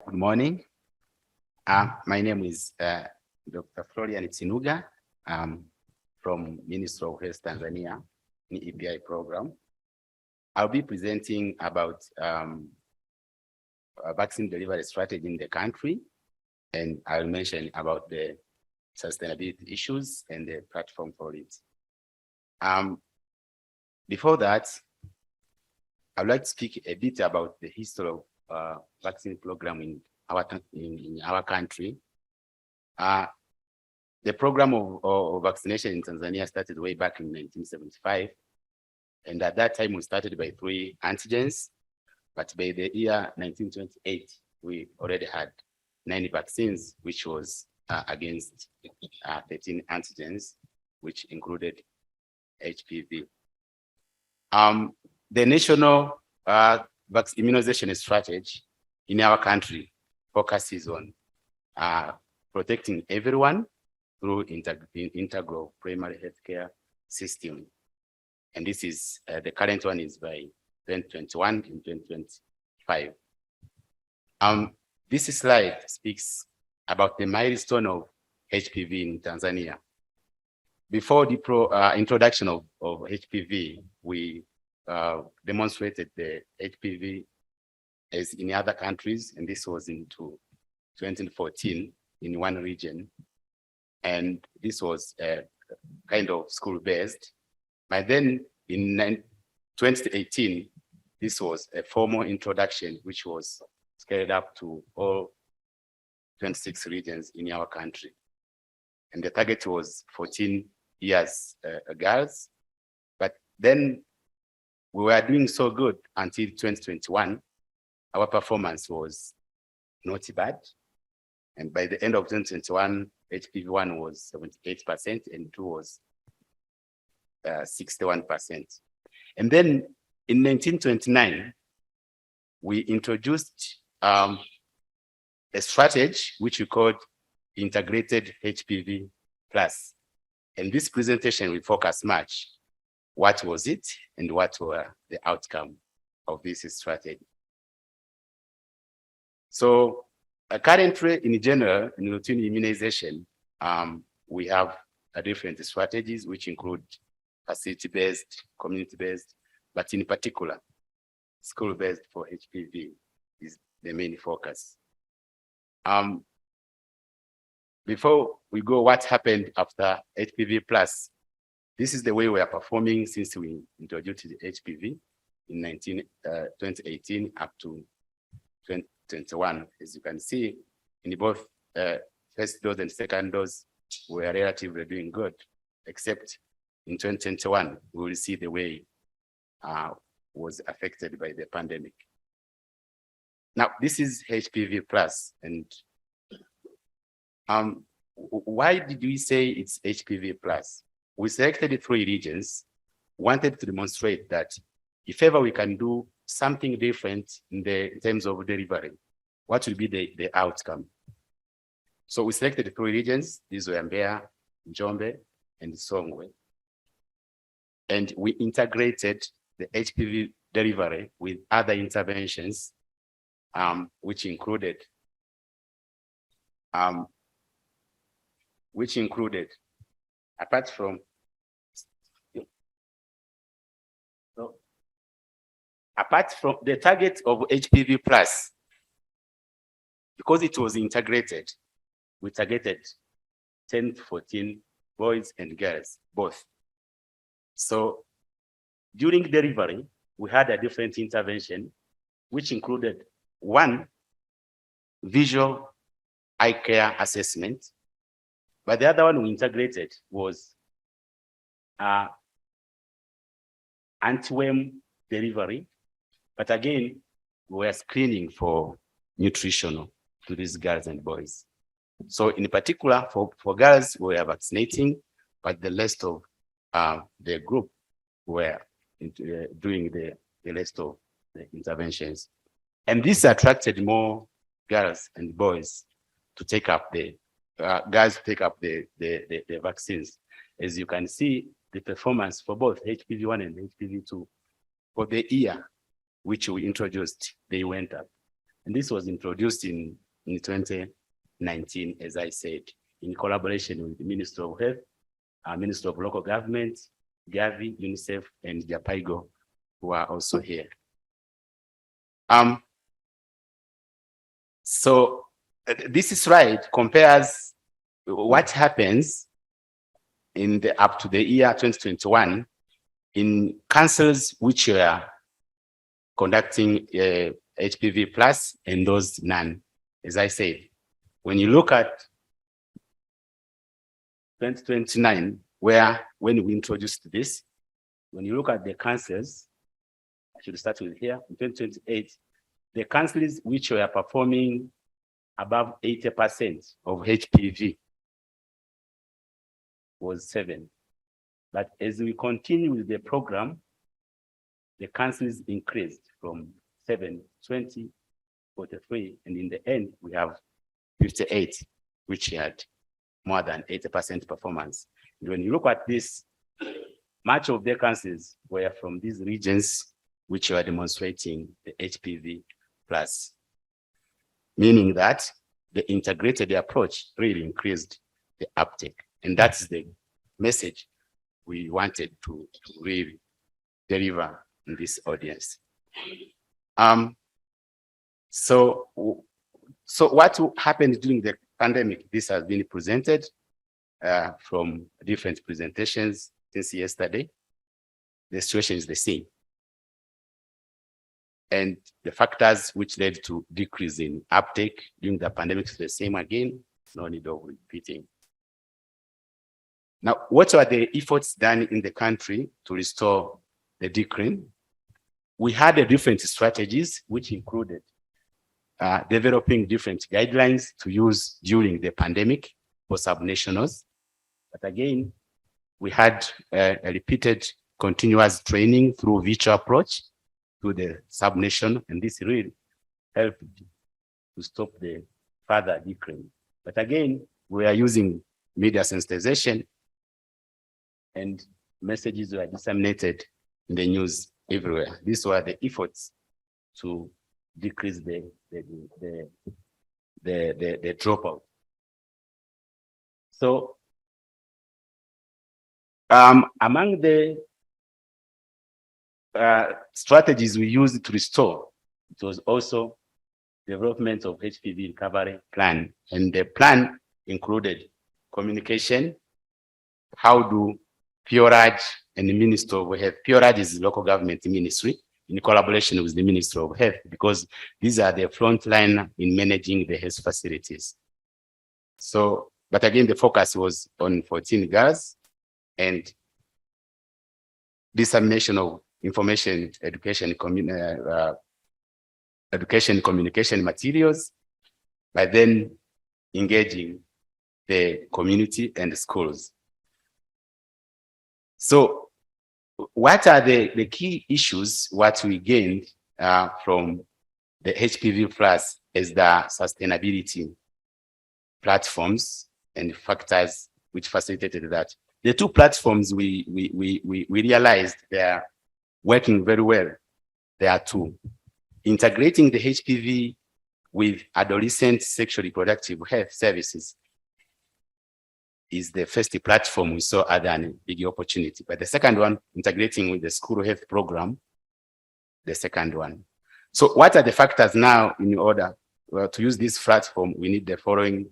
Good morning. My name is Dr. Florian Tsinuga from Ministry of Health Tanzania in EPI program. I'll be presenting about a vaccine delivery strategy in the country, and I'll mention about the sustainability issues and the platform for it. Before that, I'd like to speak a bit about the history of vaccine program in our country. The program of vaccination in Tanzania started way back in 1975. And at that time, we started by 3 antigens. But by the year 1928, we already had 9 vaccines, which was against 13 antigens, which included HPV. The national immunization strategy in our country focuses on protecting everyone through integral primary healthcare system. And this is the current one is by 2021 and 2025. This slide speaks about the milestone of HPV in Tanzania. Before the introduction of HPV, we demonstrated the HPV as in other countries, and this was into 2014 in one region. And this was kind of school-based. But then in 2018, this was a formal introduction, which was scaled up to all 26 regions in our country. And the target was 14 years girls. But then we were doing so good until 2021. Our performance was not bad. And by the end of 2021, HPV1 was 78% and 2 was 61%. And then in 1929, we introduced a strategy which we called integrated HPV plus. And this presentation will focus much what was it and what were the outcome of this strategy. So currently, in general, in routine immunization, we have different strategies which include facility-based, community-based, but in particular, school-based for HPV is the main focus. Before we go, what happened after HPV plus? This is the way we are performing since we introduced the HPV in 2018 up to 2021. As you can see, in both first dose and second dose, we are relatively doing good, except in 2021, we will see the way was affected by the pandemic. Now, this is HPV plus, and why did we say it's HPV plus? We selected 3 regions, wanted to demonstrate that if ever we can do something different in terms of delivery, what will be the outcome? So we selected 3 regions. These were Mbeya, Njombe, and Songwe. And we integrated the HPV delivery with other interventions, which included apart from the target of HPV plus, because it was integrated, we targeted 10 to 14 boys and girls, both. So during delivery, we had a different intervention, which included 1 visual eye care assessment, but the other one we integrated was anti-worm delivery. But again, we were screening for nutritional to these girls and boys. So in particular, for girls, we were vaccinating, but the rest of the group were doing the rest of the interventions. And this attracted more girls and boys to take up the vaccines. As you can see, the performance for both HPV1 and HPV2 for the year which we introduced, they went up. And this was introduced in 2019, as I said, in collaboration with the Ministry of Health, Ministry of Local Government, Gavi, UNICEF, and Japaigo, who are also here. So this slide compares what happens in the up to the year 2021 in councils which were conducting HPV plus and those none. As I said, when you look at 2029, when we introduced this, when you look at the councils, I should start with here, in 2028, the councils which were performing above 80% of HPV was 7. But as we continue with the program, the councils increased from 7, 20, 43, and in the end, we have 58, which had more than 80% performance. And when you look at this, much of the councils were from these regions which were demonstrating the HPV plus, meaning that the integrated approach really increased the uptake. And that's the message we wanted to really deliver in this audience. So what happened during the pandemic? This has been presented from different presentations since yesterday. The situation is the same. And the factors which led to decrease in uptake during the pandemic is the same again, no need of repeating. Now, what are the efforts done in the country to restore the decline? We had different strategies, which included developing different guidelines to use during the pandemic for subnationals. But again, we had a repeated continuous training through virtual approach to the subnation, and this really helped to stop the further decline. But again, we are using media sensitization, and messages were disseminated in the news everywhere. These were the efforts to decrease the dropout. So among the strategies we used to restore, it was also development of HPV recovery plan. And the plan included communication. How do PRAD and the Ministry of Health, PRAD is the local government ministry in collaboration with the Ministry of Health, because these are the front line in managing the health facilities. So, but again, the focus was on 14 girls and dissemination of information, education, communication materials, by then engaging the community and the schools. So what are the key issues, what we gained from the HPV plus as the sustainability platforms and factors which facilitated that? The two platforms we realized they are working very well. There are two. Integrating the HPV with adolescent sexual reproductive health services is the first platform we saw as a big opportunity. But the second one, integrating with the school health program, the second one. So what are the factors now in order to use this platform? We need the following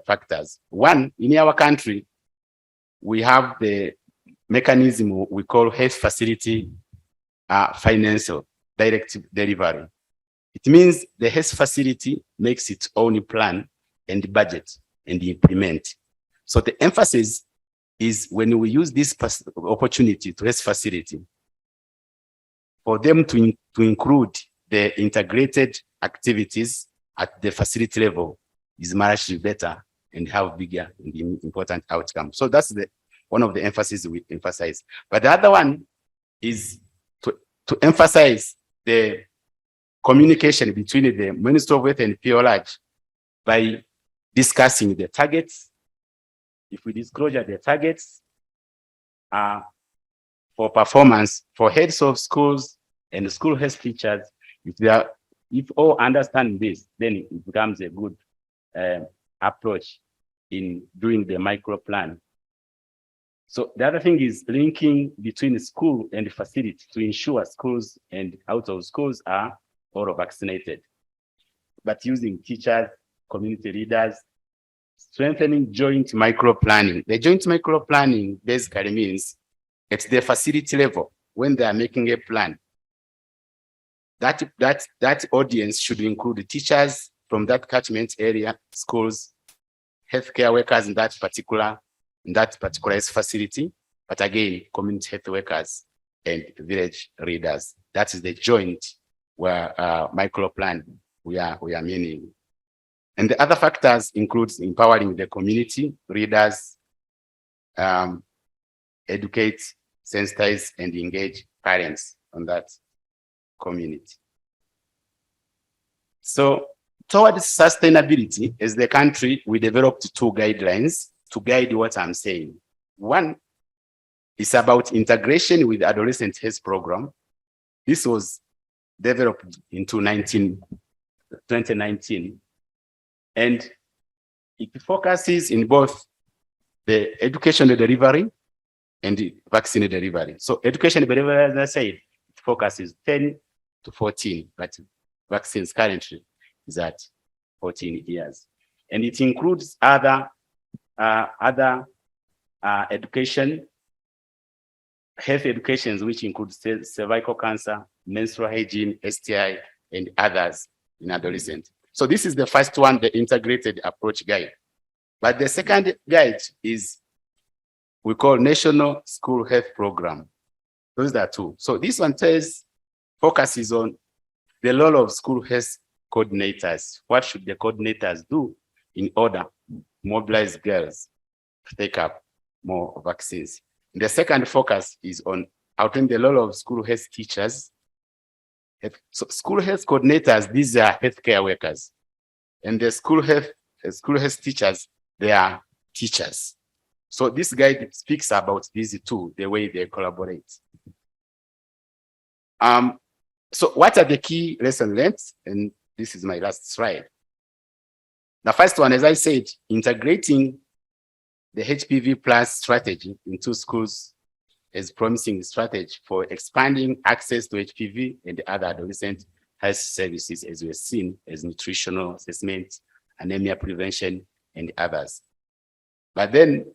factors. One, in our country, we have the mechanism we call health facility financial direct delivery. It means the health facility makes its own plan and budget and implement. So the emphasis is when we use this opportunity to health facility, for them to include the integrated activities at the facility level is much better and have bigger and important outcomes. So that's one of the emphases we emphasize. But the other one is to emphasize the communication between the Ministry of Health and PRAD by discussing the targets. If we disclose the targets for performance for heads of schools and school health teachers, if they are If all understand this, then it becomes a good approach in doing the micro plan. So the other thing is linking between school and facility to ensure schools and out of schools are all vaccinated. But using teachers, community leaders, strengthening joint micro planning. The joint micro planning basically means at the facility level, when they are making a plan, that audience should include the teachers from that catchment area, schools, healthcare workers in that particular facility, but again, community health workers and village leaders. That is the joint where micro plan we are meaning. And the other factors includes empowering the community leaders, educate, sensitize, and engage parents on that community. So towards sustainability, as the country, we developed 2 guidelines to guide what I'm saying. One is about integration with adolescent health program. This was developed in 2019, and it focuses in both the education delivery and the vaccine delivery. So education delivery, as I said, it focuses 10 to 14, but vaccines currently is at 14 years. And it includes other education, health educations, which includes cervical cancer, menstrual hygiene, STI, and others in adolescents. So this is the first one, the integrated approach guide. But the second guide is we call National School Health Program. Those are 2. So this one focuses on the role of school health coordinators. What should the coordinators do in order to mobilize girls to take up more vaccines? And the second focus is on outlining the role of school health teachers. So school health coordinators, these are healthcare workers. And the school health teachers, they are teachers. So this guide speaks about these 2, the way they collaborate. So what are the key lessons learned? And this is my last slide. The first one, as I said, integrating the HPV plus strategy into schools is promising strategy for expanding access to HPV and other adolescent health services, as we have seen, as nutritional assessment, anemia prevention, and others. But then,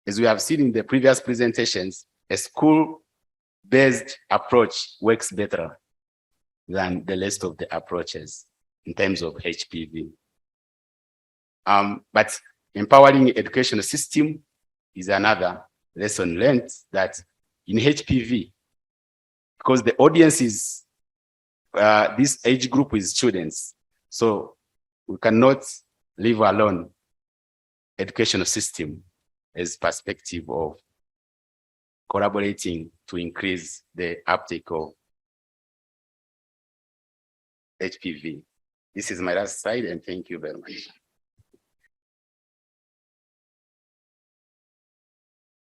as we have seen in the previous presentations, a school-based approach works better than the rest of the approaches in terms of HPV. But empowering educational system is another lesson learned, that in HPV, because the audience is, this age group is students, so we cannot leave alone educational system as perspective of collaborating to increase the uptake of HPV. This is my last slide, and thank you very much.